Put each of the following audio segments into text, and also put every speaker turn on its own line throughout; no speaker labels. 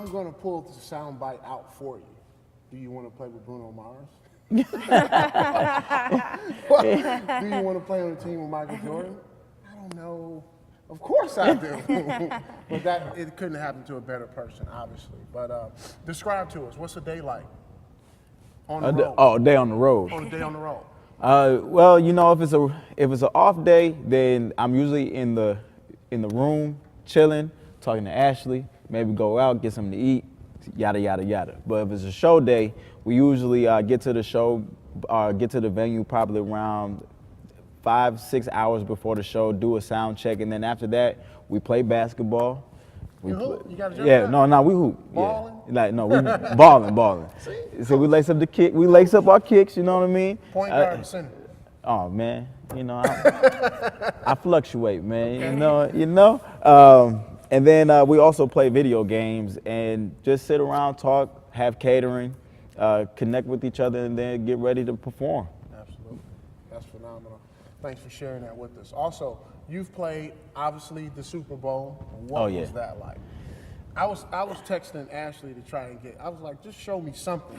I'm going to pull the sound bite out for you. Do you want to play with Bruno Mars? Do you want to play on the team with Michael Jordan? I don't know. Of course I do. But it couldn't happen to a better person, obviously. But describe to us, what's a day like on the road?
Oh, a day on the road.
On a day on the road.
Well, you know, if it's an off day, then I'm usually in the room chilling, talking to Ashley. Maybe go out, get something to eat, yada yada yada. But if it's a show day, we usually get to the show, get to the venue probably around 5-6 hours before the show, do a sound check, and then after that we play basketball.
You hoop? You got a jump
Yeah,
shot?
no, we hoop.
Balling?
Yeah. Like no, we balling. So we lace up the kick, we lace up our kicks. You know what I mean?
Point guard and center.
Oh man, you know I fluctuate, man. You know. And then we also play video games and just sit around, talk, have catering, connect with each other, and then get ready to perform.
Absolutely, that's phenomenal. Thanks for sharing that with us. Also, you've played obviously the Super Bowl. What was that like? I was texting Ashley to try and I was like, just show me something.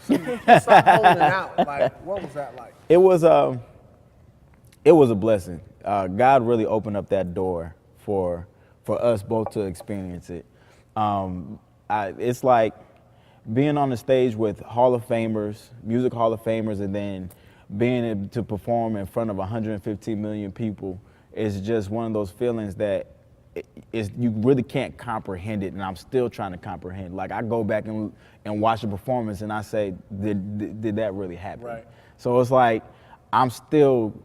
Stop holding out. Like, what was that like?
It was a blessing. God really opened up that door for us both to experience it. It's like being on the stage with Hall of Famers, music Hall of Famers, and then being able to perform in front of 115 million people is just one of those feelings that you really can't comprehend it, and I'm still trying to comprehend. Like, I go back and watch the performance, and I say, did that really happen?
Right.
So it's like I'm still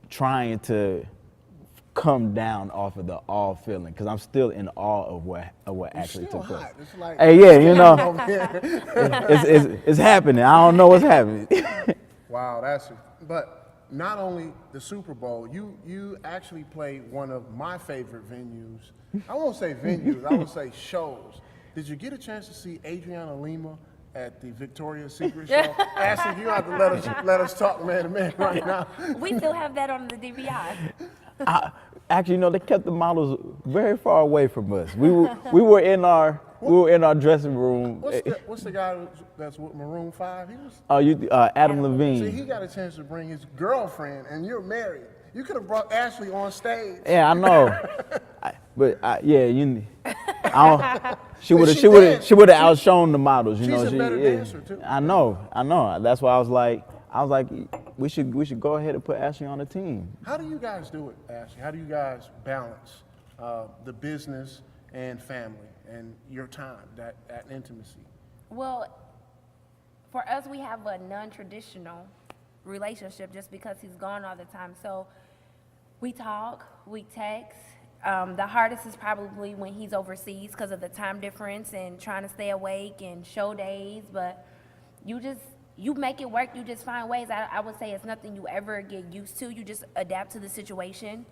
trying to come down off of the awe feeling, because I'm still in awe of what actually took place.
It's like,
hey, yeah, you know, it's happening. I don't know what's happening.
Wow, but not only the Super Bowl, you actually played one of my favorite venues. I won't say venues, I would say shows. Did you get a chance to see Adriana Lima at the Victoria's Secret show? Ashley, you have to let us talk man to man right now.
We still have that on the DVI.
Actually, they kept the models very far away from us. We were in our dressing room.
What's the guy that's with Maroon 5? He was.
Adam Levine.
See, he got a chance to bring his girlfriend, and you're married. You could have brought Ashley on stage.
Yeah, I know. She would have outshone the models.
She's a better dancer too.
I know. That's why I was like, we should go ahead and put Ashley on the team.
How do you guys do it, Ashley? How do you guys balance the business and family and your time, that intimacy?
Well, for us, we have a non-traditional relationship just because he's gone all the time. So we talk, we text. The hardest is probably when he's overseas because of the time difference and trying to stay awake and show days, but you make it work. You just find ways. I would say it's nothing you ever get used to. You just adapt to the situation.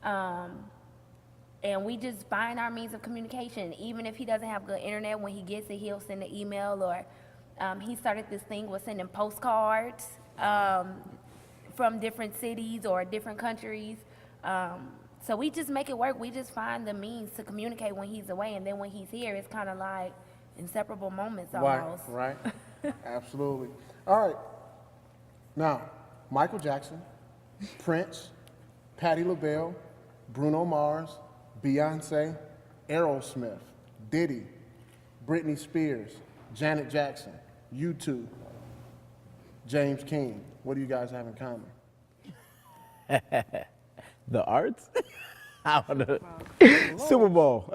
And we just find our means of communication. Even if he doesn't have good internet, when he gets it, he'll send an email, or he started this thing with sending postcards from different cities or different countries. So we just make it work. We just find the means to communicate when he's away, and then when he's here, it's kind of like inseparable moments almost.
Right. Absolutely. All right. Now, Michael Jackson, Prince, Patti LaBelle, Bruno Mars, Beyonce, Aerosmith, Diddy, Britney Spears, Janet Jackson, U2, James King. What do you guys have in common?
The arts? Super Bowl.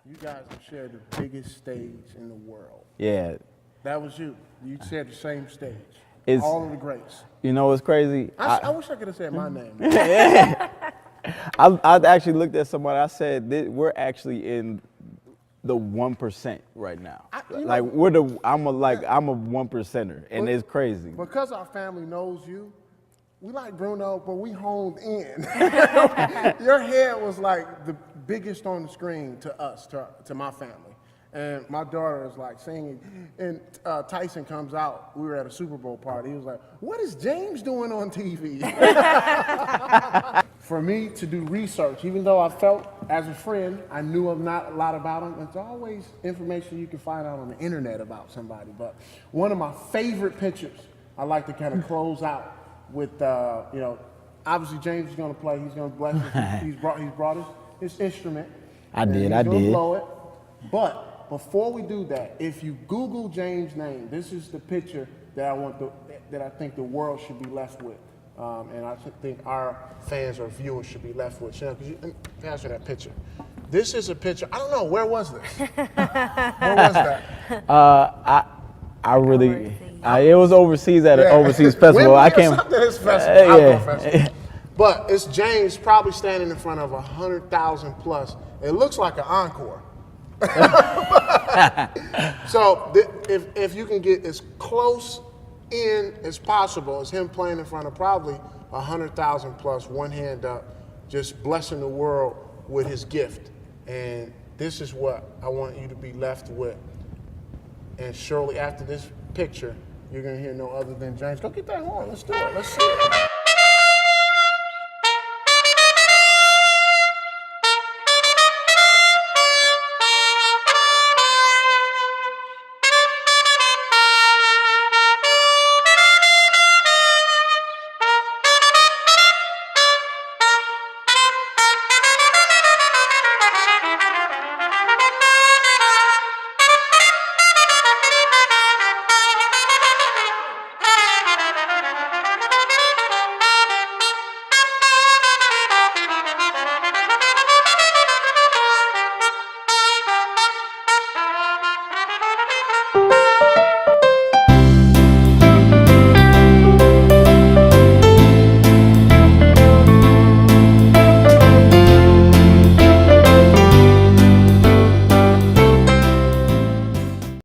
You guys have shared the biggest stage in the world.
Yeah.
That was you. You shared the same stage.
It's,
all of the greats.
You know what's crazy?
I wish I could have said my name.
I actually looked at somebody. I said we're actually in the 1% right now. I'm a 1%er, and it's crazy.
Because our family knows you, we like Bruno, but we honed in. Your head was like the biggest on the screen to us, to my family. And my daughter is like singing, and Tyson comes out. We were at a Super Bowl party. He was like, "What is James doing on TV?" For me to do research, even though I felt as a friend, I knew not a lot about him. It's always information you can find out on the internet about somebody. But one of my favorite pictures, I like to kind of close out with, you know, obviously James is going to play. He's going to bless us. He's brought his instrument.
I did.
He's going to blow it. But before we do that, if you Google James' name, this is the picture that I think the world should be left with. And I think our fans or viewers should be left with. Chanel, could you pass me that picture? This is a picture. I don't know, where was this? Where was that?
I really, it was overseas at an overseas festival. I can't.
This festival, festival. But it's James probably standing in front of 100,000 plus. It looks like an encore. So if you can get as close in as possible as him playing in front of probably 100,000 plus, one hand up, just blessing the world with his gift. And this is what I want you to be left with. And shortly after this picture, you're gonna hear no other than James. Go get that horn, let's do it, let's see it.